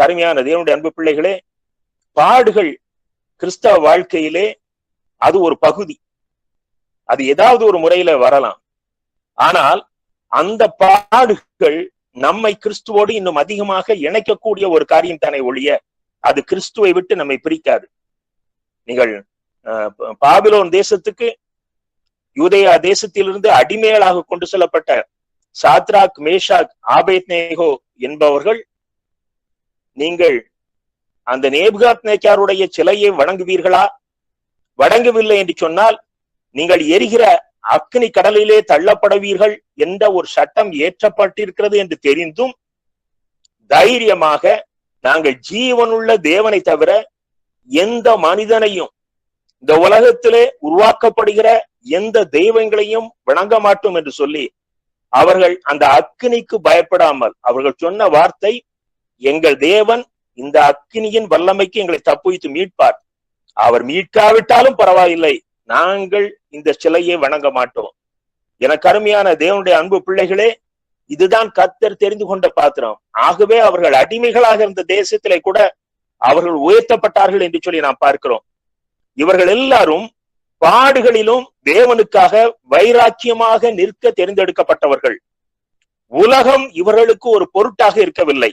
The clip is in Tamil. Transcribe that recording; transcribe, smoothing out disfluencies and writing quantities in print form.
கருமையான தேவனுடைய அன்பு பிள்ளைகளே, பாடுகள் கிறிஸ்தவ வாழ்க்கையிலே அது ஒரு பகுதி. அது ஏதாவது ஒரு முறையில வரலாம். ஆனால் அந்த பாடுகள் நம்மை கிறிஸ்துவோடு இன்னும் அதிகமாக இணைக்கக்கூடிய ஒரு காரியம் தானே ஒழிய அது கிறிஸ்துவை விட்டு நம்மை பிரிக்காது. நீங்கள் பாபிலோன் தேசத்துக்கு யூதேயா தேசத்திலிருந்து அடிமைகளாக கொண்டு செல்லப்பட்ட சாத்ராக், மேஷாக், ஆபேத்நேகோ என்பவர்கள், நீங்கள் அந்த நேபுகாத்நேச்சாருடைய சிலையை வணங்குவீர்களா? வணங்கவில்லை என்று சொன்னால் நீங்கள் எரிகிற அக்னி கடலிலே தள்ளப்படுவீர்கள் என்ற ஒரு சட்டம் ஏற்றப்பட்டிருக்கிறது என்று தெரிந்தும் தைரியமாக நாங்கள் ஜீவனுள்ள தேவனை தவிர எந்த மனிதனையும், இந்த உலகத்திலே உருவாக்கப்படுகிற எந்த தெய்வங்களையும் வணங்க மாட்டோம் என்று சொல்லி அவர்கள் அந்த அக்னிக்கு பயப்படாமல் அவர்கள் சொன்ன வார்த்தை, எங்கள் தேவன் இந்த அக்னியின் வல்லமைக்கு எங்களை தப்புவித்து மீட்பார், அவர் மீட்காவிட்டாலும் பரவாயில்லை, நாங்கள் இந்த சிலையை வணங்க மாட்டோம். எனக்கு அருமையான தேவனுடைய அன்பு பிள்ளைகளே, இதுதான் கர்த்தர் தெரிந்து கொண்ட பாத்திரம். ஆகவே அவர்கள் அடிமைகளாக இருந்த தேசத்திலே கூட அவர்கள் உயர்த்தப்பட்டார்கள் என்று சொல்லி நாம் பார்க்கிறோம். இவர்கள் எல்லாரும் பாடுகளிலும் தேவனுக்காக வைராக்கியமாக நிற்க தெரிந்தெடுக்கப்பட்டவர்கள். உலகம் இவர்களுக்கு ஒரு பொருட்டாக இருக்கவில்லை.